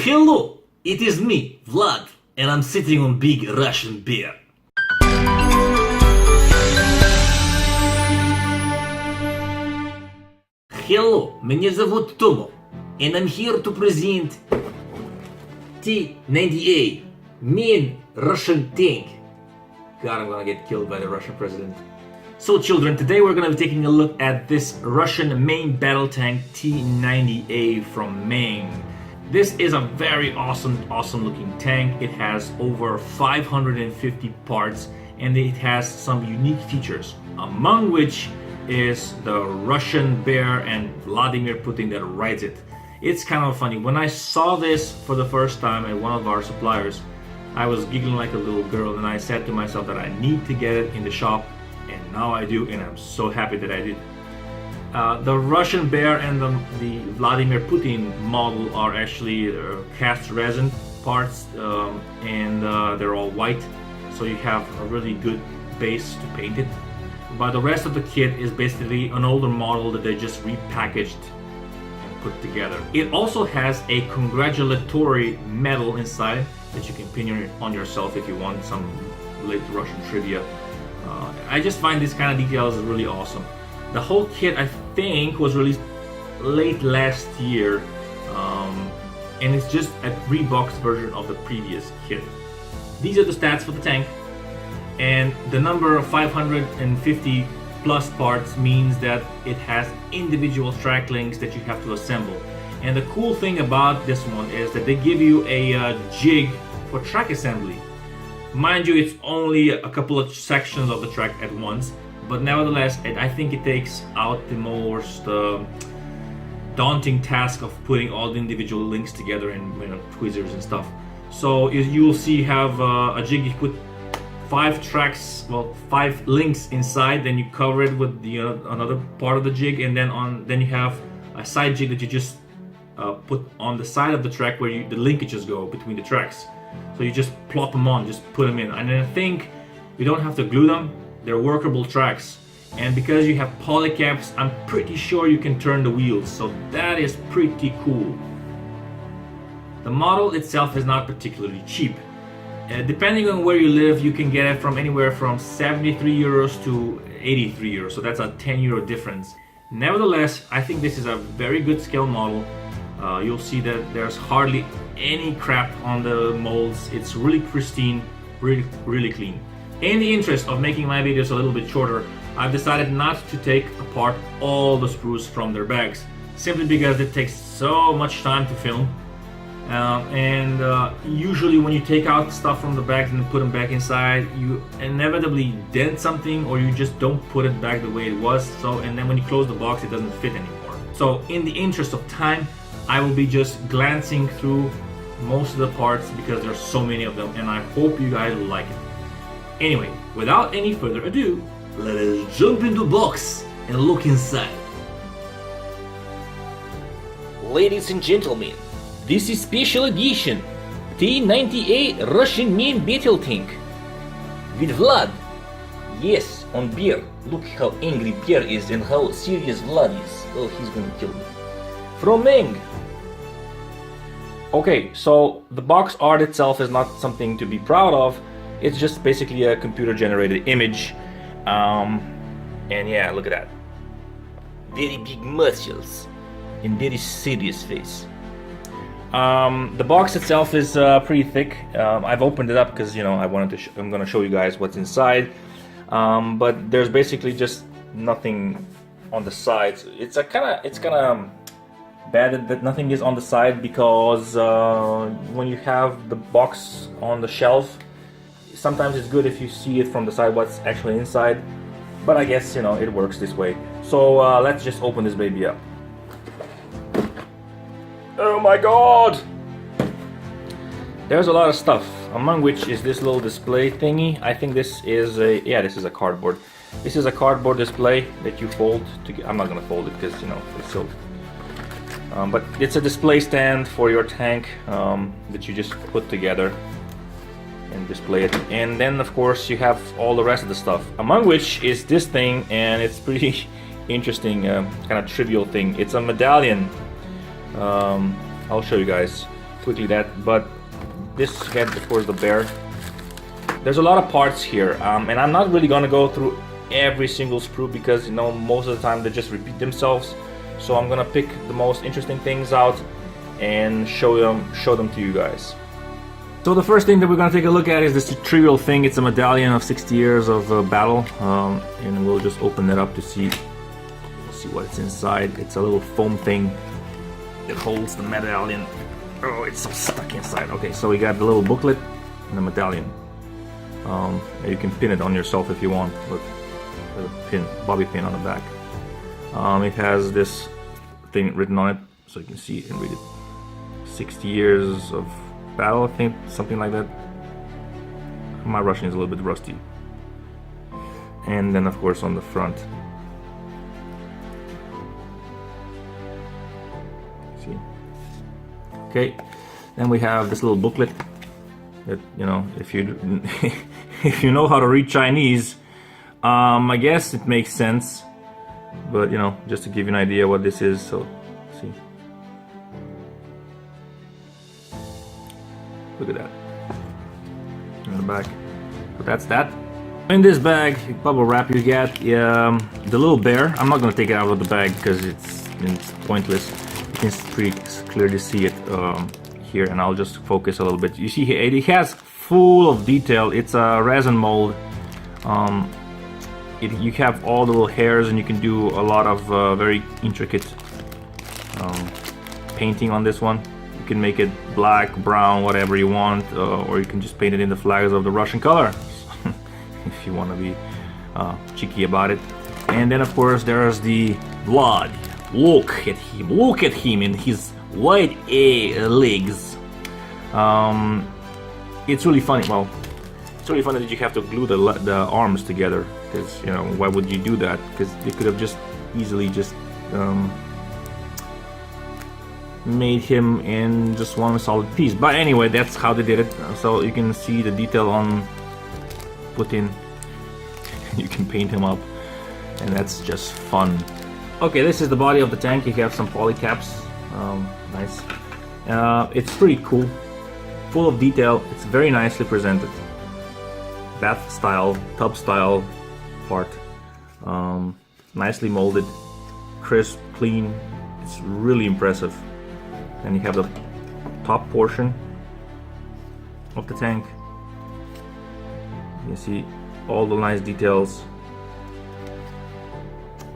Hello, it is me, Vlad, and I'm sitting on big Russian bear. Hello, меня зовут Tomo, and I'm here to present T-90A, main Russian tank. God, I'm gonna get killed by the Russian president. So children, today we're gonna be taking a look at this Russian main battle tank T-90A from MENG. This is a very awesome looking tank. It has over 550 parts and it has some unique features, among which is the Russian bear and Vladimir Putin that rides it. It's kind of funny. When I saw this for the first time at one of our suppliers, I was giggling like a little girl and I said to myself that I need to get it in the shop, and now I do, and I'm so happy that I did. The Russian bear and the Vladimir Putin model are actually cast resin parts, and they're all white, so you have a really good base to paint it. But the rest of the kit is basically an older model that they just repackaged and put together. It also has a congratulatory medal inside that you can pin on yourself if you want some late Russian trivia. I just find this kind of details really awesome. The whole kit, I think, was released late last year, and it's just a reboxed version of the previous kit. These are the stats for the tank, and the number of 550 plus parts means that it has individual track links that you have to assemble. And the cool thing about this one is that they give you a jig for track assembly. Mind you, it's only a couple of sections of the track at once, but nevertheless, I think it takes out the most daunting task of putting all the individual links together in tweezers and stuff. So you'll see you have a jig. You put 5 tracks, well, 5 links inside, then you cover it with the another part of the jig, and then you have a side jig that you just put on the side of the track where the linkages go between the tracks. So you just plop them on, just put them in, and then I think you don't have to glue them. They're workable tracks, and because you have polycaps, I'm pretty sure you can turn the wheels, so that is pretty cool. The model itself is not particularly cheap. Depending on where you live, you can get it from anywhere from 73 euros to 83 euros, so that's a 10 euro difference. Nevertheless, I think this is a very good scale model. You'll see that there's hardly any crap on the molds. It's really pristine, really clean. In the interest of making my videos a little bit shorter, I've decided not to take apart all the sprues from their bags, simply because it takes so much time to film. Usually when you take out stuff from the bags and put them back inside, you inevitably dent something, or you just don't put it back the way it was. And then when you close the box, it doesn't fit anymore. So in the interest of time, I will be just glancing through most of the parts because there's so many of them, and I hope you guys like it. Anyway, without any further ado, let us jump into the box and look inside. Ladies and gentlemen, this is special edition T-90A Russian main battle tank with Vlad. Yes, on bear. Look how angry bear is and how serious Vlad is. Oh, he's gonna kill me. From MENG. Okay, so the box art itself is not something to be proud of. It's just basically a computer generated image. And yeah, look at that. Very big muscles and very serious face. The box itself is pretty thick. I've opened it up because I wanted to. I'm gonna show you guys what's inside. But there's basically just nothing on the sides. It's kind of bad that nothing is on the side, because when you have the box on the shelf, sometimes it's good if you see it from the side what's actually inside. But I guess it works this way. So let's just open this baby up. Oh my god! There's a lot of stuff, among which is this little display thingy. I think this is a cardboard. This is a cardboard display that you fold to. I'm not gonna fold it because it's so. But it's a display stand for your tank that you just put together and display it. And then of course you have all the rest of the stuff, among which is this thing, and it's pretty interesting, kind of trivial thing. It's a medallion. I'll show you guys. quickly that. But this head, of course, the bear. There's a lot of parts here, and I'm not really gonna go through every single sprue because, you know, most of the time they just repeat themselves. So I'm gonna pick the most interesting things out and show them to you guys. So the first thing that we're gonna take a look at is this trivial thing. It's a medallion of 60 years of battle, and we'll just open it up to see what's inside. It's a little foam thing that holds the medallion. Oh, it's so stuck inside. Okay, so we got the little booklet and the medallion. You can pin it on yourself if you want. Look, a pin, bobby pin on the back. It has this thing written on it, so you can see it and read it. 60 years of battle, I think, something like that. My Russian is a little bit rusty. And then, of course, on the front, see. Okay, then we have this little booklet that, you know, if you if you know how to read Chinese, I guess it makes sense. But, you know, just to give you an idea what this is, so see. Look at that. In the back. So that's that. In this bag, bubble wrap, you get the little bear. I'm not gonna take it out of the bag because it's pointless. You can pretty clearly see it here, and I'll just focus a little bit. You see here, it has full of detail. It's a resin mold. You have all the little hairs, and you can do a lot of very intricate painting on this one. You can make it black, brown, whatever you want, or you can just paint it in the flags of the Russian color if you want to be cheeky about it. And then, of course, there's the blood. Look at him in his white legs. It's really funny. Well, it's really funny that you have to glue the arms together, because, you know, why would you do that? Because you could have just easily just made him in just one solid piece. But anyway, that's how they did it. So you can see the detail on Putin. You can paint him up, and that's just fun. Okay, this is the body of the tank. You have some poly caps. Nice. It's pretty cool, full of detail. It's very nicely presented. Bath style, tub style part. Nicely molded, crisp, clean. It's really impressive. And you have the top portion of the tank. You see all the nice details.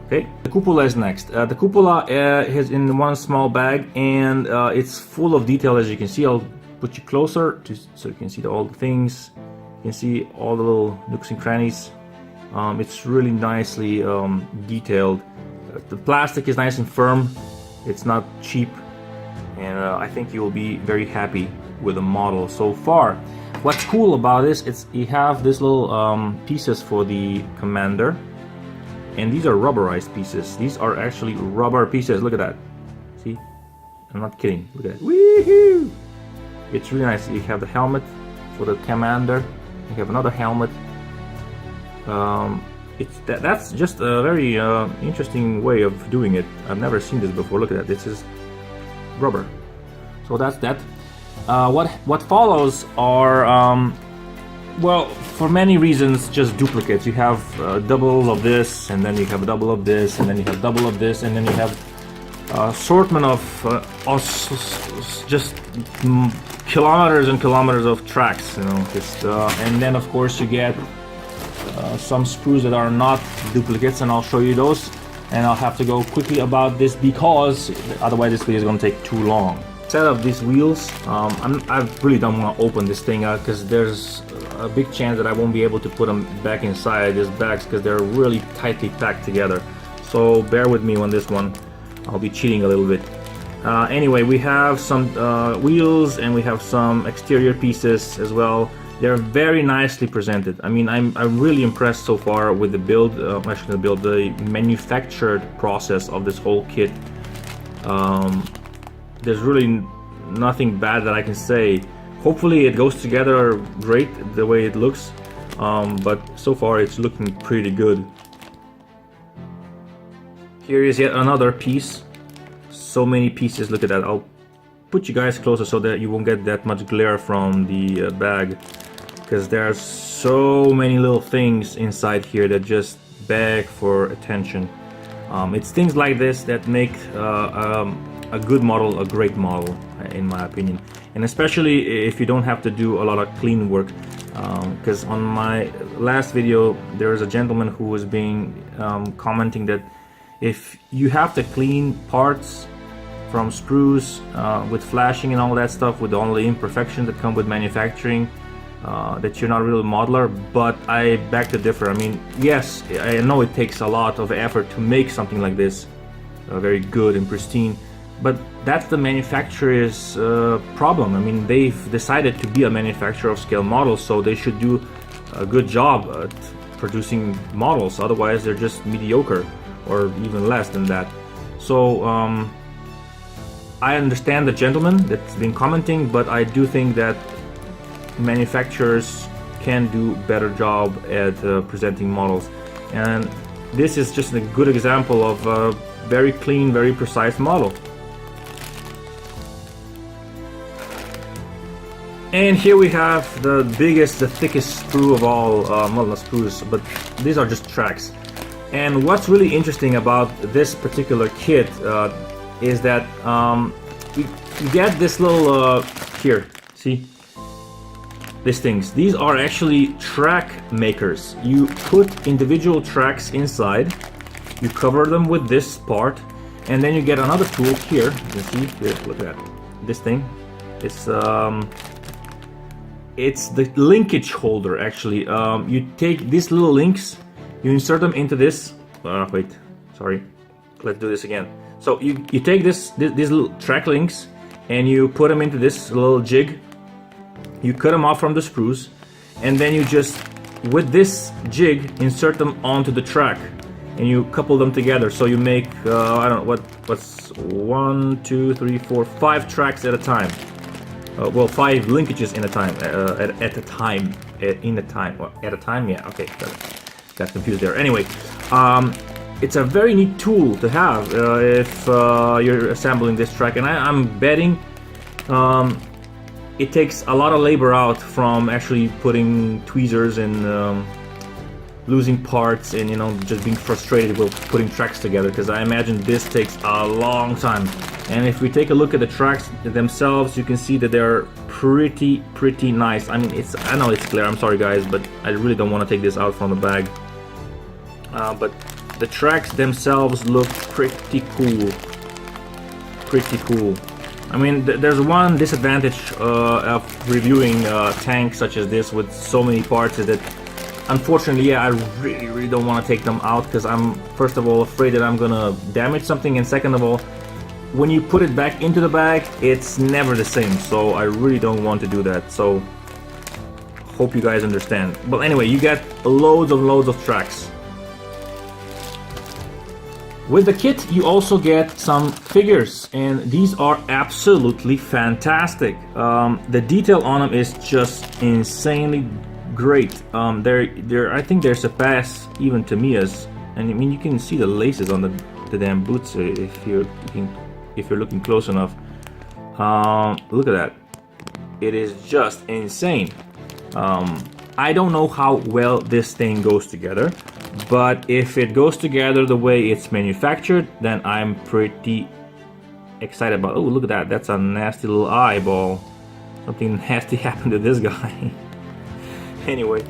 Okay, the cupola is next. The cupola is in one small bag, and it's full of detail, as you can see. I'll put you closer so you can see all the things. You can see all the little nooks and crannies. It's really nicely detailed. The plastic is nice and firm. It's not cheap, and I think you will be very happy with the model so far. What's cool about this is you have this little pieces for the commander, and these are rubberized pieces. These are actually rubber pieces. Look at that. See? I'm not kidding. Look at that. Woohoo! It's really nice. You have the helmet for the commander. You have another helmet. That's just a very interesting way of doing it. I've never seen this before. Look at that. This is rubber. So that's that. What follows are well, for many reasons, just duplicates. You have double of this, and then you have a double of this, and then you have double of this, and then you have assortment of just kilometers and kilometers of tracks, you know. And then, of course, you get some sprues that are not duplicates, and I'll show you those. And I'll have to go quickly about this because otherwise this video is going to take too long. Set of these wheels, I really don't want to open this thing out because there's a big chance that I won't be able to put them back inside these bags because they're really tightly packed together. So bear with me on this one. I'll be cheating a little bit. Anyway, we have some wheels, and we have some exterior pieces as well. They're very nicely presented. I mean, I'm really impressed so far with the build. Actually, the manufactured process of this whole kit. There's really nothing bad that I can say. Hopefully it goes together great the way it looks, but so far it's looking pretty good. Here is yet another piece. So many pieces, look at that. I'll put you guys closer so that you won't get that much glare from the bag, because there's so many little things inside here that just beg for attention. It's things like this that make a good model a great model, in my opinion, and especially if you don't have to do a lot of clean work. Because on my last video there was a gentleman who was commenting that if you have to clean parts from sprues with flashing and all that stuff, with all the imperfections that come with manufacturing, that you're not really a modeler. But I beg to differ. I mean, yes, I know it takes a lot of effort to make something like this very good and pristine, but that's the manufacturer's problem. I mean, they've decided to be a manufacturer of scale models, so they should do a good job at producing models. Otherwise, they're just mediocre, or even less than that. So I understand the gentleman that's been commenting, but I do think that manufacturers can do better job at presenting models, and this is just a good example of a very clean, very precise model. And here we have the biggest, the thickest sprue of all, well, not sprues, but these are just tracks. And what's really interesting about this particular kit is that you get this little, here, see? These things. These are actually track makers. You put individual tracks inside, you cover them with this part, and then you get another tool here. You can see, here, look at that. This thing. It's the linkage holder, actually. You take these little links, you insert them into this. Wait, sorry. Let's do this again. So you take these little track links and you put them into this little jig. You cut them off from the sprues, and then you just, with this jig, insert them onto the track, and you couple them together. So you make, I don't know, what's 1, 2, 3, 4, 5 tracks at a time. Well, 5 linkages in a time, at a time, yeah, okay, got confused there. Anyway, it's a very neat tool to have if you're assembling this track, and I'm betting it takes a lot of labor out from actually putting tweezers and losing parts, and, you know, just being frustrated with putting tracks together, because I imagine this takes a long time. And if we take a look at the tracks themselves, you can see that they're pretty nice. I mean, I know it's clear, I'm sorry guys, but I really don't want to take this out from the bag. But the tracks themselves look pretty cool. I mean, there's one disadvantage of reviewing tanks such as this with so many parts, is that unfortunately, yeah, I really don't want to take them out, because I'm, first of all, afraid that I'm gonna damage something, and second of all, when you put it back into the bag, it's never the same. So I really don't want to do that. So hope you guys understand. But anyway, you get loads of tracks. With the kit, you also get some figures, and these are absolutely fantastic. The detail on them is just insanely great. I think they're surpassed even to Mia's, and I mean, you can see the laces on the damn boots if you're looking close enough. Look at that. It is just insane. I don't know how well this thing goes together, but if it goes together the way it's manufactured, then I'm pretty excited about. Oh, look at that. That's a nasty little eyeball. Something nasty happened to this guy. Anyway,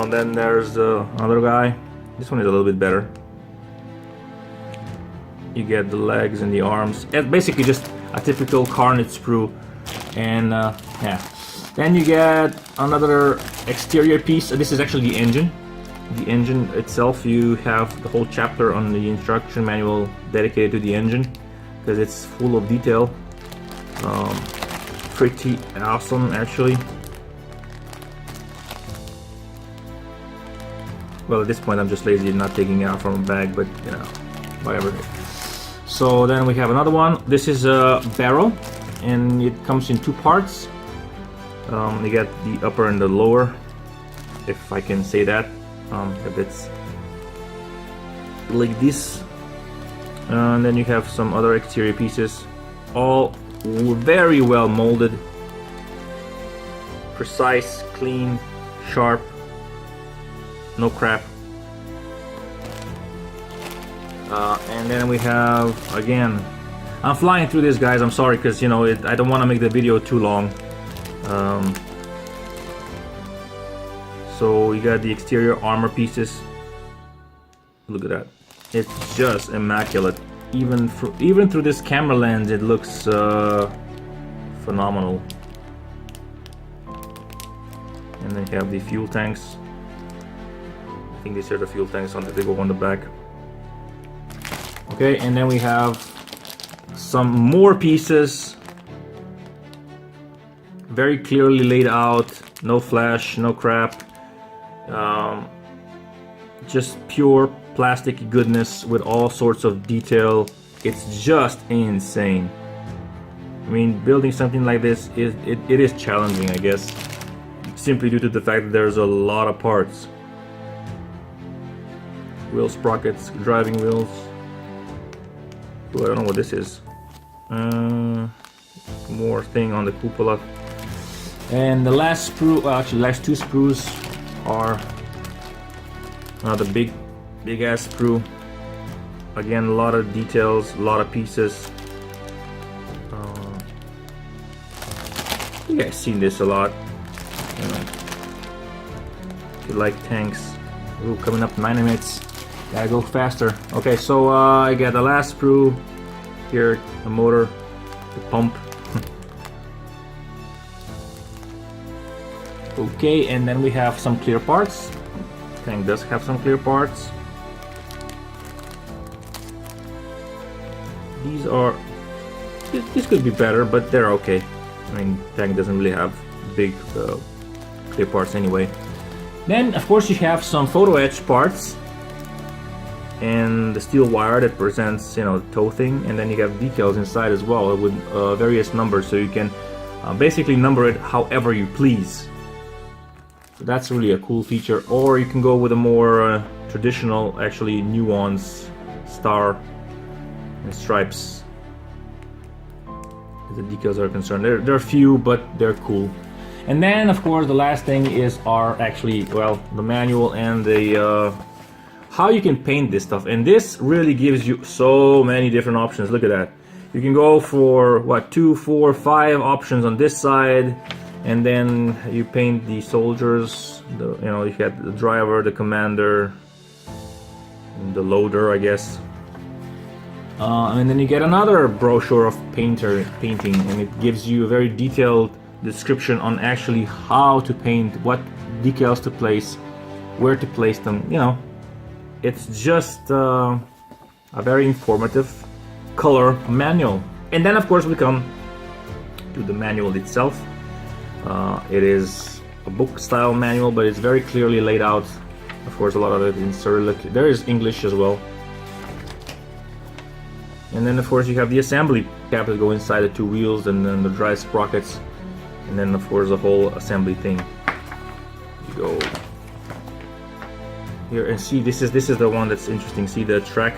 then there's the other guy. This one is a little bit better. You get the legs and the arms. It's basically just a typical carnage sprue. And yeah. Then you get another exterior piece. This is actually the engine. The engine itself, you have the whole chapter on the instruction manual dedicated to the engine, because it's full of detail. Pretty awesome, actually. Well, at this point I'm just lazy and not taking it out from a bag, but you know, whatever. So then we have another one. This is a barrel, and it comes in 2 parts. You get the upper and the lower, if I can say that. It's like this, and then you have some other exterior pieces, all very well molded, precise, clean, sharp, no crap. And then we have, again, I'm flying through this, guys, I'm sorry, because you know I don't want to make the video too long. So you got the exterior armor pieces. Look at that, it's just immaculate. Even through this camera lens, it looks phenomenal. And then you have the fuel tanks. I think these are the fuel tanks they go on the back. Okay, and then we have some more pieces, very clearly laid out, no flash, no crap, just pure plastic goodness with all sorts of detail. It's just insane. I mean, building something like this it is challenging, I guess, simply due to the fact that there's a lot of parts. Wheel sprockets, driving wheels. Ooh, I don't know what this is. More thing on the cupola. And the last sprue, well, actually last two sprues are another big ass sprue. Again, a lot of details, a lot of pieces. You guys seen this a lot. You know, if you like tanks. Ooh, coming up 9 minutes. Gotta go faster. Okay, so I got the last sprue here, the motor, the pump. Okay, and then we have some clear parts. Tank does have some clear parts. These could be better, but they're okay. I mean, tank doesn't really have big clear parts anyway. Then, of course, you have some photo etch parts and the steel wire that presents, you know, the toe thing, and then you have decals inside as well with various numbers, so you can basically number it however you please. So that's really a cool feature. Or you can go with a more traditional, actually nuance star and stripes as the decals are concerned. They're few, but they're cool. And then, of course, the last thing is the manual and the how you can paint this stuff. And this really gives you so many different options. Look at that. You can go for what, 2, 4, 5 options on this side, and then you paint the soldiers. You got the driver, the commander, and the loader, I guess. And then you get another brochure of painting, and it gives you a very detailed description on actually how to paint, what decals to place, where to place them. You know, it's just a very informative color manual. And then, of course, we come to the manual itself. It is a book style manual, but it's very clearly laid out. Of course, a lot of it in Cyrillic. There is English as well. And then, of course, you have the assembly cap that go inside the two wheels, and then the drive sprockets, and then, of course, the whole assembly thing. You go here and see, this is the one that's interesting. See the track?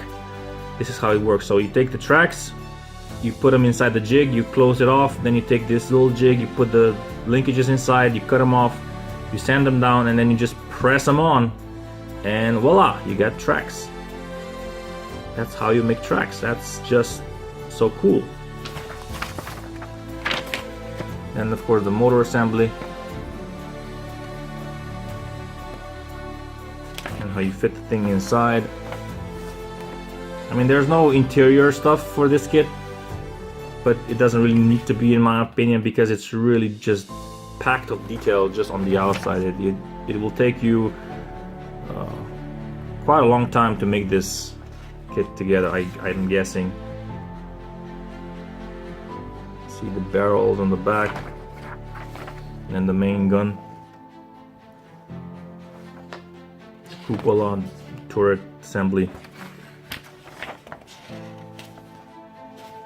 This is how it works. So you take the tracks, you put them inside the jig, you close it off, then you take this little jig, you put the linkages inside, you cut them off, you sand them down, and then you just press them on, and voila, you got tracks. That's how you make tracks. That's just so cool. And of course the motor assembly, and how you fit the thing inside. I mean, there's no interior stuff for this kit, but it doesn't really need to be, in my opinion, because it's really just packed of detail just on the outside. It will take you quite a long time to make this kit together, I'm guessing. See the barrels on the back, and the main gun, cupola, turret assembly,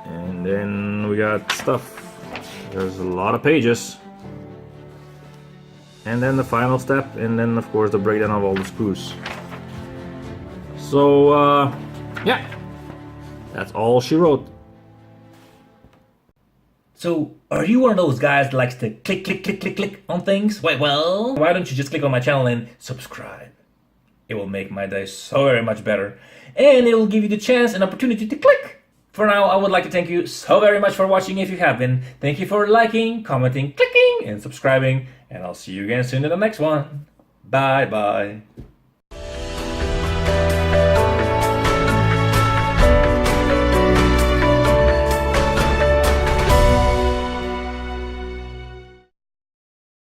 and then we got stuff. There's a lot of pages, and then the final step, and then of course the breakdown of all the sprues. So yeah, that's all she wrote. So, are you one of those guys that likes to click, click, click, click, click on things? Well, why don't you just click on my channel and subscribe? It will make my day so very much better. And it will give you the chance and opportunity to click. For now, I would like to thank you so very much for watching if you have been. Thank you for liking, commenting, clicking, and subscribing. And I'll see you again soon in the next one. Bye bye.